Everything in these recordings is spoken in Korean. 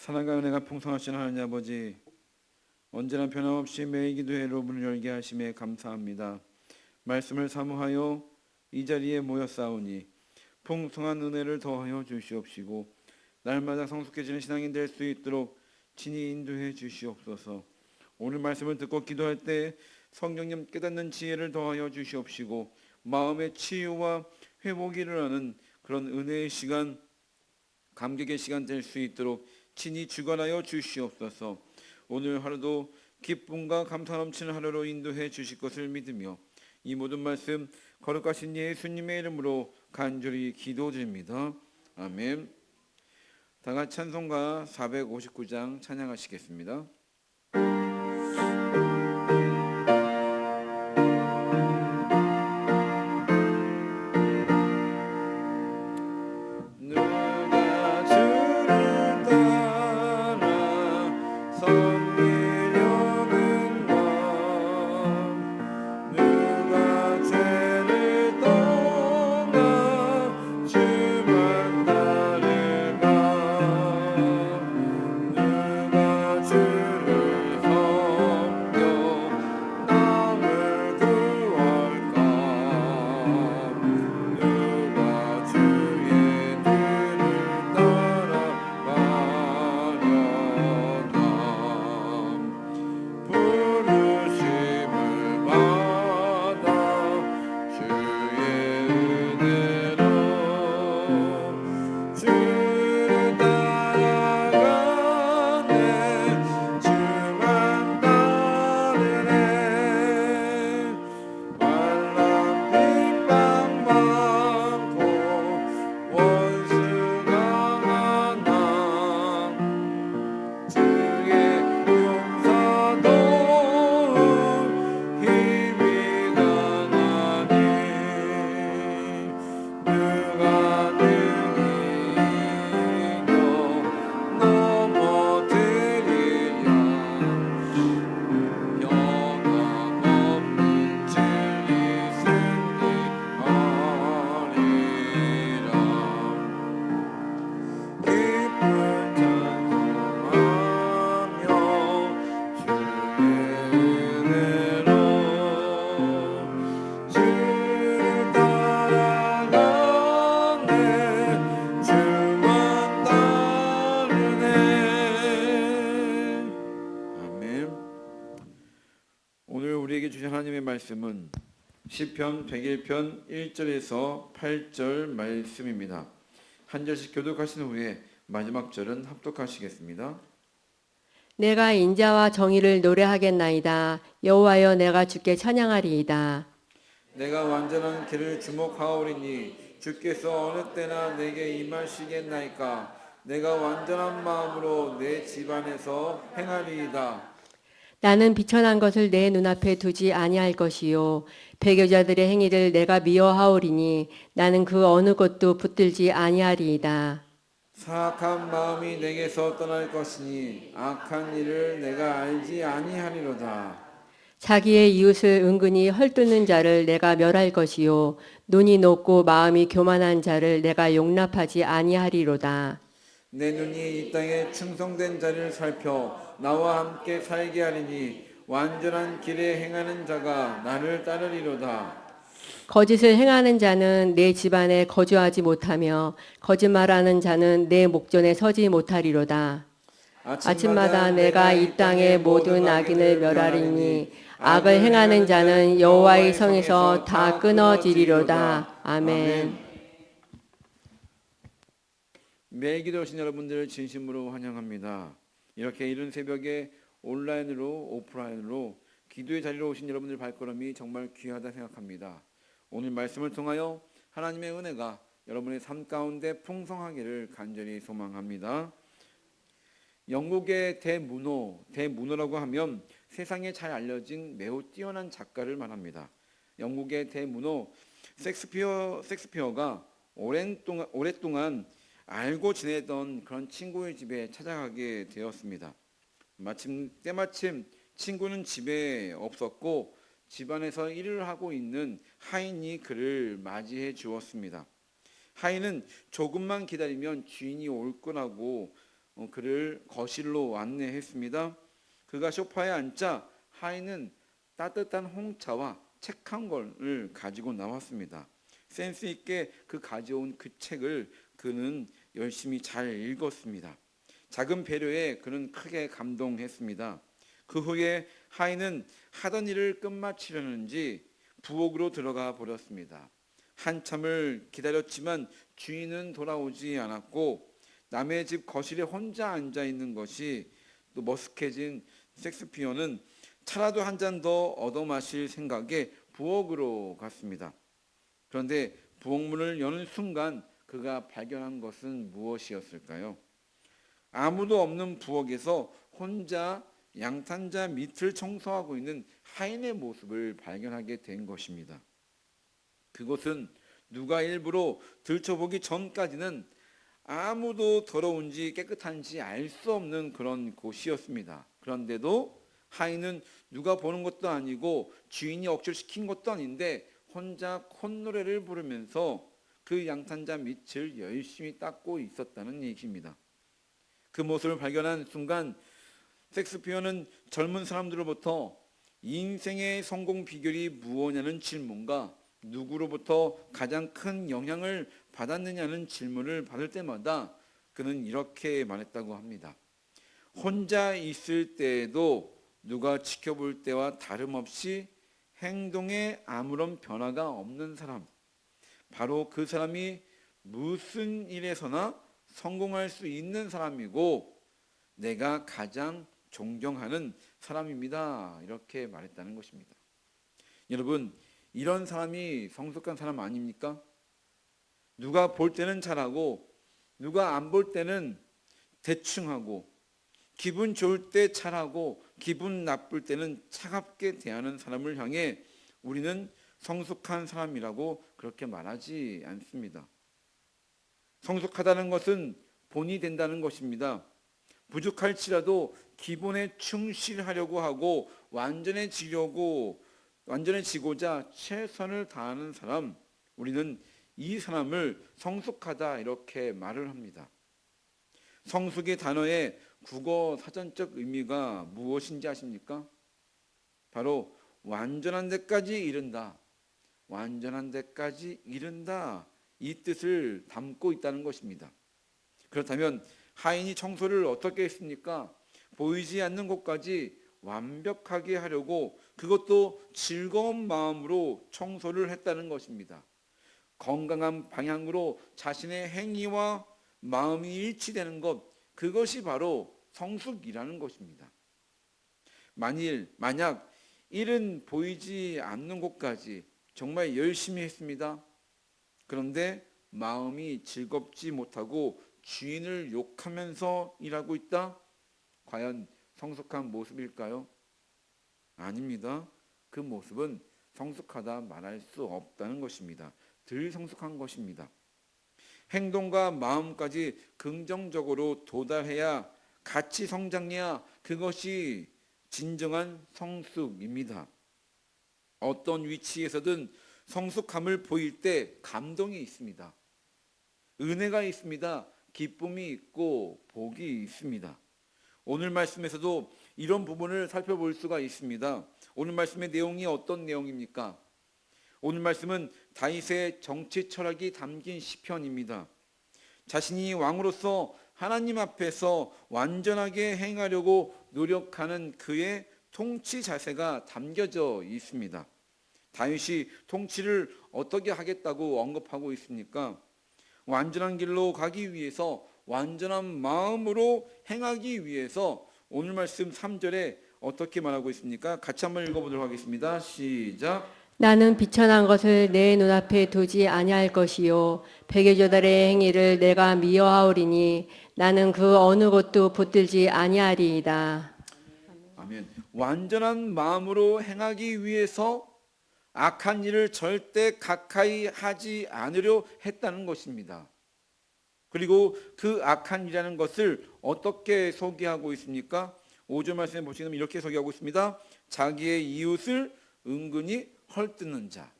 사랑과 은혜가 풍성하신 하나님 아버지, 언제나 변함없이 매일 기도회로 문을 열게 하심에 감사합니다. 말씀을 사모하여 이 자리에 모였사오니 풍성한 은혜를 더하여 주시옵시고 날마다 성숙해지는 신앙인 될 수 있도록 친히 인도해 주시옵소서. 오늘 말씀을 듣고 기도할 때 성령님 깨닫는 지혜를 더하여 주시옵시고 마음의 치유와 회복이 일어나는 그런 은혜의 시간, 감격의 시간 될 수 있도록 친히 주관하여 주시옵소서. 오늘 하루도 기쁨과 감사 넘치는 하루로 인도해 주실 것을 믿으며 이 모든 말씀 거룩하신 예수님의 이름으로 간절히 기도드립니다. 아멘. 다같이 찬송가 459장 찬양하시겠습니다. 오늘 우리에게 주신 하나님의 말씀은 시편 101편 1절에서 8절 말씀입니다. 한 절씩 교독하신 후에 마지막 절은 합독하시겠습니다. 내가 인자와 정의를 노래하겠나이다. 여호와여, 내가 주께 찬양하리이다. 내가 완전한 길을 주목하오리니 주께서 어느 때나 내게 임하시겠나이까. 내가 완전한 마음으로 내 집안에서 행하리이다. 나는 비천한 것을 내 눈앞에 두지 아니할 것이요 배교자들의 행위를 내가 미워하오리니 나는 그 어느 것도 붙들지 아니하리이다. 사악한 마음이 내게서 떠날 것이니 악한 일을 내가 알지 아니하리로다. 자기의 이웃을 은근히 헐뜯는 자를 내가 멸할 것이요 눈이 높고 마음이 교만한 자를 내가 용납하지 아니하리로다. 내 눈이 이 땅에 충성된 자를 살펴 나와 함께 살게 하리니 완전한 길에 행하는 자가 나를 따르리로다. 거짓을 행하는 자는 내 집안에 거주하지 못하며 거짓말하는 자는 내 목전에 서지 못하리로다. 아침마다 내가 이 땅의 모든 악인을 멸하리니 악을 행하는 자는 여호와의 성에서 다 끊어지리로다. 아멘. 매일 기도하신 여러분들을 진심으로 환영합니다. 이렇게 이른 새벽에 온라인으로 오프라인으로 기도의 자리로 오신 여러분들 발걸음이 정말 귀하다 생각합니다. 오늘 말씀을 통하여 하나님의 은혜가 여러분의 삶 가운데 풍성하기를 간절히 소망합니다. 영국의 대문호라고 하면 세상에 잘 알려진 매우 뛰어난 작가를 말합니다. 영국의 대문호 섹스피어가 오랫동안 알고 지내던 그런 친구의 집에 찾아가게 되었습니다. 때마침 친구는 집에 없었고 집안에서 일을 하고 있는 하인이 그를 맞이해 주었습니다. 하인은 조금만 기다리면 주인이 올 거라고 그를 거실로 안내했습니다. 그가 소파에 앉자 하인은 따뜻한 홍차와 책 한 권을 가지고 나왔습니다. 센스 있게 가져온 그 책을 그는 열심히 잘 읽었습니다. 작은 배려에 그는 크게 감동했습니다. 그 후에 하인은 하던 일을 끝마치려는지 부엌으로 들어가 버렸습니다. 한참을 기다렸지만 주인은 돌아오지 않았고 남의 집 거실에 혼자 앉아 있는 것이 또 머쓱해진 섹스피어는 차라도 한 잔 더 얻어 마실 생각에 부엌으로 갔습니다. 그런데 부엌문을 여는 순간 그가 발견한 것은 무엇이었을까요? 아무도 없는 부엌에서 혼자 양탄자 밑을 청소하고 있는 하인의 모습을 발견하게 된 것입니다. 그곳은 누가 일부러 들춰보기 전까지는 아무도 더러운지 깨끗한지 알 수 없는 그런 곳이었습니다. 그런데도 하인은 누가 보는 것도 아니고 주인이 억지로 시킨 것도 아닌데 혼자 콧노래를 부르면서 그 양탄자 밑을 열심히 닦고 있었다는 얘기입니다. 그 모습을 발견한 순간 섹스피어는 젊은 사람들로부터 인생의 성공 비결이 무엇냐는 질문과 누구로부터 가장 큰 영향을 받았느냐는 질문을 받을 때마다 그는 이렇게 말했다고 합니다. 혼자 있을 때에도 누가 지켜볼 때와 다름없이 행동에 아무런 변화가 없는 사람, 바로 그 사람이 무슨 일에서나 성공할 수 있는 사람이고 내가 가장 존경하는 사람입니다. 이렇게 말했다는 것입니다. 여러분, 이런 사람이 성숙한 사람 아닙니까? 누가 볼 때는 잘하고 누가 안 볼 때는 대충 하고 기분 좋을 때 잘하고 기분 나쁠 때는 차갑게 대하는 사람을 향해 우리는 성숙한 사람이라고 그렇게 말하지 않습니다. 성숙하다는 것은 본이 된다는 것입니다. 부족할지라도 기본에 충실하려고 하고 완전해지고자 최선을 다하는 사람, 우리는 이 사람을 성숙하다 이렇게 말을 합니다. 성숙의 단어의 국어 사전적 의미가 무엇인지 아십니까? 바로 완전한 데까지 이른다. 완전한 데까지 이른다. 이 뜻을 담고 있다는 것입니다. 그렇다면 하인이 청소를 어떻게 했습니까? 보이지 않는 곳까지 완벽하게 하려고 그것도 즐거운 마음으로 청소를 했다는 것입니다. 건강한 방향으로 자신의 행위와 마음이 일치되는 것, 그것이 바로 성숙이라는 것입니다. 만약 일은 보이지 않는 곳까지 정말 열심히 했습니다. 그런데 마음이 즐겁지 못하고 주인을 욕하면서 일하고 있다? 과연 성숙한 모습일까요? 아닙니다. 그 모습은 성숙하다 말할 수 없다는 것입니다. 덜 성숙한 것입니다. 행동과 마음까지 긍정적으로 도달해야 같이 성장해야 그것이 진정한 성숙입니다. 어떤 위치에서든 성숙함을 보일 때 감동이 있습니다. 은혜가 있습니다. 기쁨이 있고 복이 있습니다. 오늘 말씀에서도 이런 부분을 살펴볼 수가 있습니다. 오늘 말씀의 내용이 어떤 내용입니까? 오늘 말씀은 다윗의 정치 철학이 담긴 시편입니다. 자신이 왕으로서 하나님 앞에서 완전하게 행하려고 노력하는 그의 통치 자세가 담겨져 있습니다. 다윗이 통치를 어떻게 하겠다고 언급하고 있습니까? 완전한 길로 가기 위해서 완전한 마음으로 행하기 위해서 오늘 말씀 3절에 어떻게 말하고 있습니까? 같이 한번 읽어보도록 하겠습니다. 시작. 나는 비천한 것을 내 눈앞에 두지 아니할 것이요 백의조달의 행위를 내가 미워하오리니 나는 그 어느 것도 붙들지 아니하리이다. 아멘. 완전한 마음으로 행하기 위해서 악한 일을 절대 가까이 하지 않으려 했다는 것입니다. 그리고 그 악한 일이라는 것을 어떻게 소개하고 있습니까? 5절 말씀에 보시면 이렇게 소개하고 있습니다. 자기의 이웃을 은근히 헐뜯는 자.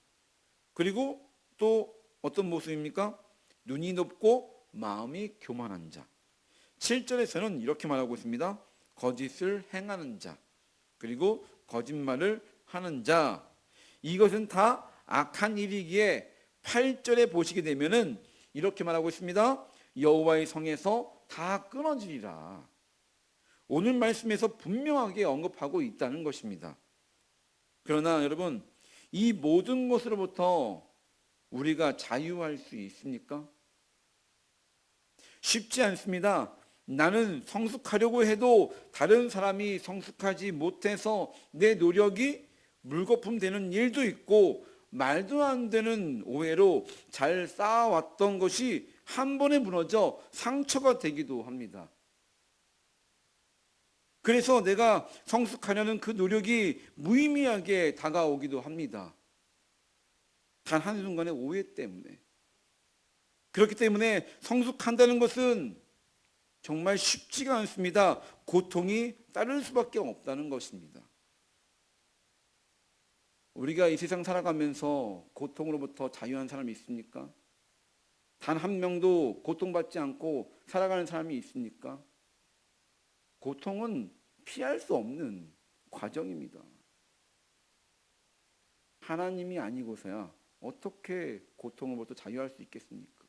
그리고 또 어떤 모습입니까? 눈이 높고 마음이 교만한 자. 7절에서는 이렇게 말하고 있습니다. 거짓을 행하는 자, 그리고 거짓말을 하는 자, 이것은 다 악한 일이기에 8절에 보시게 되면은 이렇게 말하고 있습니다. 여호와의 성에서 다 끊어지리라. 오늘 말씀에서 분명하게 언급하고 있다는 것입니다. 그러나 여러분, 이 모든 것으로부터 우리가 자유할 수 있습니까? 쉽지 않습니다. 나는 성숙하려고 해도 다른 사람이 성숙하지 못해서 내 노력이 물거품 되는 일도 있고, 말도 안 되는 오해로 잘 쌓아왔던 것이 한 번에 무너져 상처가 되기도 합니다. 그래서 내가 성숙하려는 그 노력이 무의미하게 다가오기도 합니다. 단 한순간의 오해 때문에. 그렇기 때문에 성숙한다는 것은 정말 쉽지가 않습니다. 고통이 따를 수밖에 없다는 것입니다. 우리가 이 세상 살아가면서 고통으로부터 자유한 사람이 있습니까? 단 한 명도 고통받지 않고 살아가는 사람이 있습니까? 고통은 피할 수 없는 과정입니다. 하나님이 아니고서야 어떻게 고통으로부터 자유할 수 있겠습니까?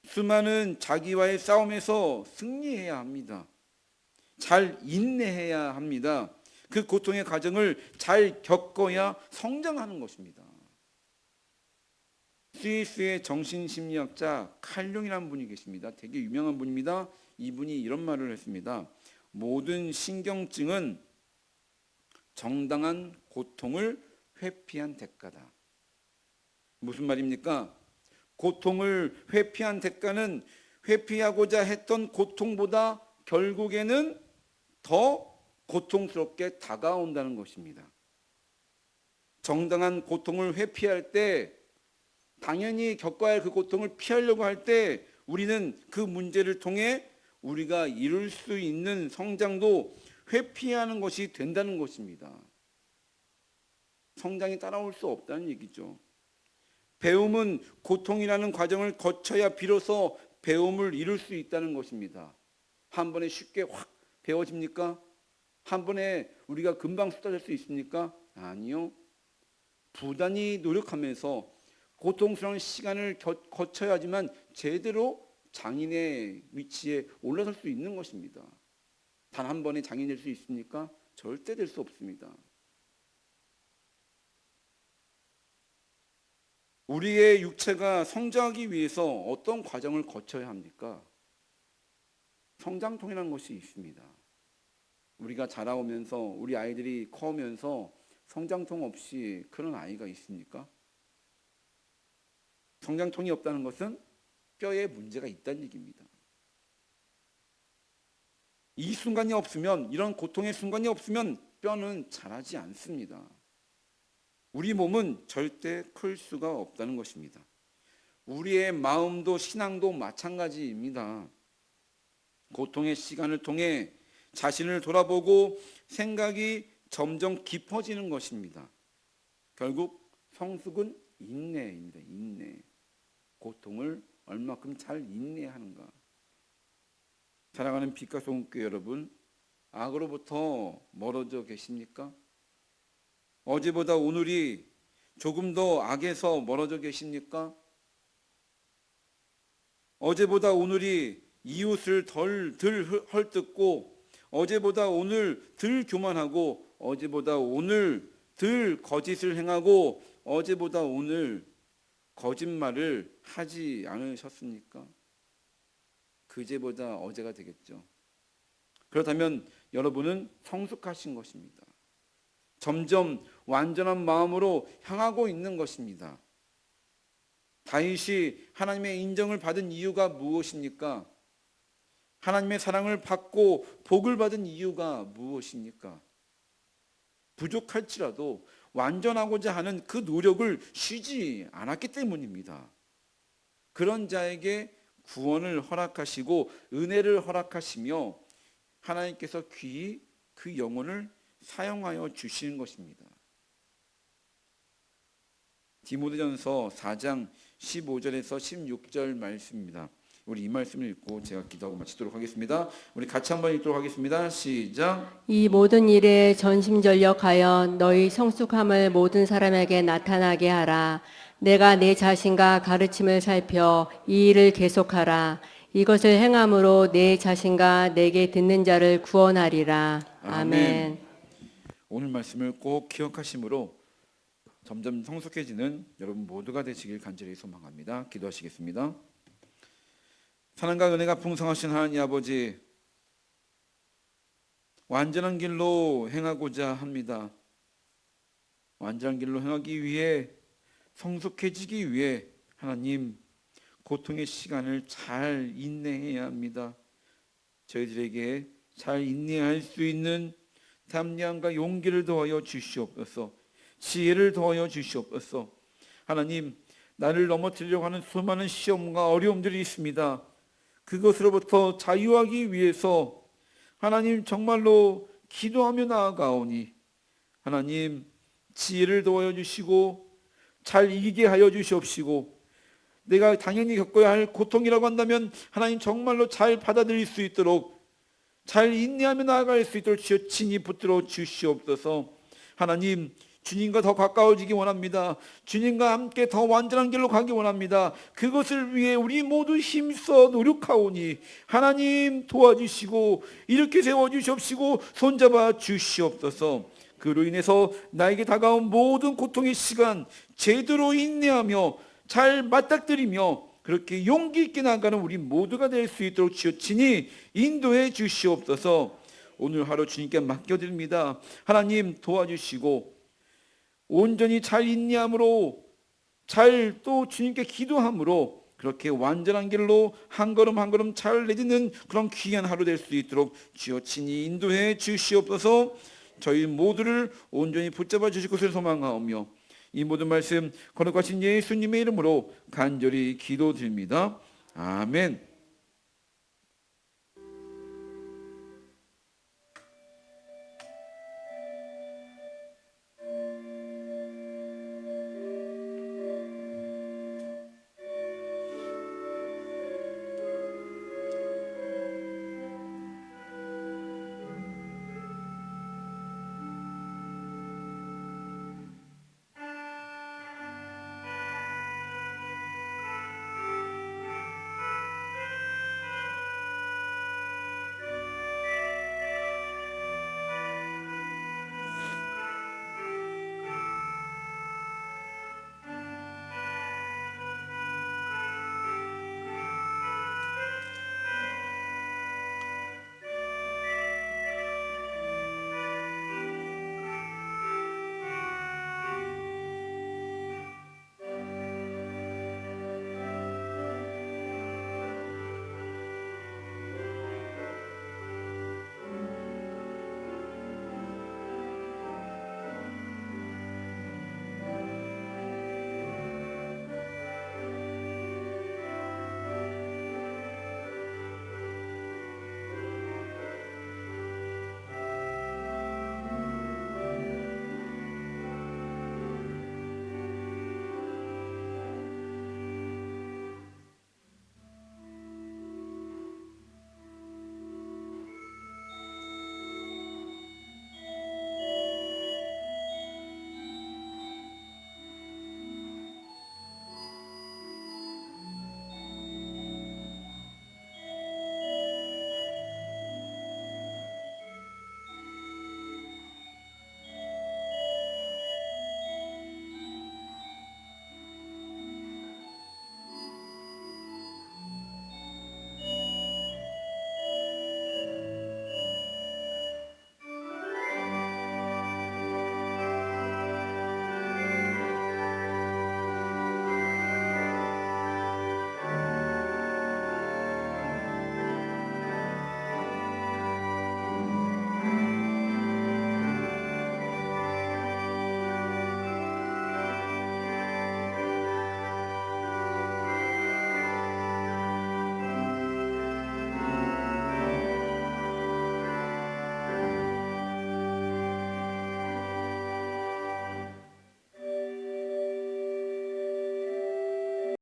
수많은 자기와의 싸움에서 승리해야 합니다. 잘 인내해야 합니다. 그 고통의 과정을 잘 겪어야 성장하는 것입니다. 스위스의 정신심리학자 칼융이라는 분이 계십니다. 되게 유명한 분입니다. 이분이 이런 말을 했습니다. 모든 신경증은 정당한 고통을 회피한 대가다. 무슨 말입니까? 고통을 회피한 대가는 회피하고자 했던 고통보다 결국에는 더 고통스럽게 다가온다는 것입니다. 정당한 고통을 회피할 때, 당연히 겪어야 할 그 고통을 피하려고 할 때 우리는 그 문제를 통해 우리가 이룰 수 있는 성장도 회피하는 것이 된다는 것입니다. 성장이 따라올 수 없다는 얘기죠. 배움은 고통이라는 과정을 거쳐야 비로소 배움을 이룰 수 있다는 것입니다. 한 번에 쉽게 확 배워집니까? 한 번에 우리가 금방 쏟아질 수 있습니까? 아니요. 부단히 노력하면서 고통스러운 시간을 거쳐야지만 제대로 장인의 위치에 올라설 수 있는 것입니다. 단 한 번에 장인 될 수 있습니까? 절대 될 수 없습니다. 우리의 육체가 성장하기 위해서 어떤 과정을 거쳐야 합니까? 성장통이라는 것이 있습니다. 우리가 자라오면서, 우리 아이들이 커오면서 성장통 없이 그런 아이가 있습니까? 성장통이 없다는 것은 뼈에 문제가 있다는 얘기입니다. 이 순간이 없으면, 이런 고통의 순간이 없으면 뼈는 자라지 않습니다. 우리 몸은 절대 클 수가 없다는 것입니다. 우리의 마음도 신앙도 마찬가지입니다. 고통의 시간을 통해 자신을 돌아보고 생각이 점점 깊어지는 것입니다. 결국 성숙은 인내입니다. 인내. 고통을 얼마큼 잘 인내하는가. 사랑하는 빛과 소금교회 여러분, 악으로부터 멀어져 계십니까? 어제보다 오늘이 조금 더 악에서 멀어져 계십니까? 어제보다 오늘이 이웃을 덜 헐뜯고, 어제보다 오늘 덜 교만하고, 어제보다 오늘 덜 거짓을 행하고, 어제보다 오늘 거짓말을 하지 않으셨습니까? 그제보다 어제가 되겠죠. 그렇다면 여러분은 성숙하신 것입니다. 점점 완전한 마음으로 향하고 있는 것입니다. 다윗이 하나님의 인정을 받은 이유가 무엇입니까? 하나님의 사랑을 받고 복을 받은 이유가 무엇입니까? 부족할지라도 완전하고자 하는 그 노력을 쉬지 않았기 때문입니다. 그런 자에게 구원을 허락하시고 은혜를 허락하시며 하나님께서 귀히 그 영혼을 사용하여 주시는 것입니다. 디모데전서 4장 15절에서 16절 말씀입니다. 우리 이 말씀을 읽고 제가 기도하고 마치도록 하겠습니다. 우리 같이 한번 읽도록 하겠습니다. 시작. 이 모든 일에 전심전력하여 너희 성숙함을 모든 사람에게 나타나게 하라. 내가 내 자신과 가르침을 살펴 이 일을 계속하라. 이것을 행함으로 내 자신과 내게 듣는 자를 구원하리라. 아멘. 오늘 말씀을 꼭 기억하심으로 점점 성숙해지는 여러분 모두가 되시길 간절히 소망합니다. 기도하시겠습니다. 사랑과 은혜가 풍성하신 하나님 아버지, 완전한 길로 행하고자 합니다. 완전한 길로 행하기 위해, 성숙해지기 위해 하나님 고통의 시간을 잘 인내해야 합니다. 저희들에게 잘 인내할 수 있는 담량과 용기를 더하여 주시옵소서. 지혜를 더하여 주시옵소서. 하나님, 나를 넘어뜨리려고 하는 수많은 시험과 어려움들이 있습니다. 그것으로부터 자유하기 위해서 하나님 정말로 기도하며 나아가오니 하나님 지혜를 더하여 주시고 잘 이기게 하여 주시옵시고, 내가 당연히 겪어야 할 고통이라고 한다면 하나님 정말로 잘 받아들일 수 있도록, 잘 인내하며 나아갈 수 있도록 주여 친히 붙들어 주시옵소서. 하나님, 주님과 더 가까워지기 원합니다. 주님과 함께 더 완전한 길로 가기 원합니다. 그것을 위해 우리 모두 힘써 노력하오니 하나님 도와주시고 이렇게 세워주시옵시고 손잡아 주시옵소서. 그로 인해서 나에게 다가온 모든 고통의 시간 제대로 인내하며 잘 맞닥뜨리며 그렇게 용기 있게 나아가는 우리 모두가 될 수 있도록 주여 친히 인도해 주시옵소서. 오늘 하루 주님께 맡겨드립니다. 하나님 도와주시고 온전히 잘 인내함으로, 잘 또 주님께 기도함으로 그렇게 완전한 길로 한 걸음 한 걸음 잘 내딛는 그런 귀한 하루 될 수 있도록 주여 친히 인도해 주시옵소서. 저희 모두를 온전히 붙잡아 주실 것을 소망하오며 이 모든 말씀 거룩하신 예수님의 이름으로 간절히 기도드립니다. 아멘.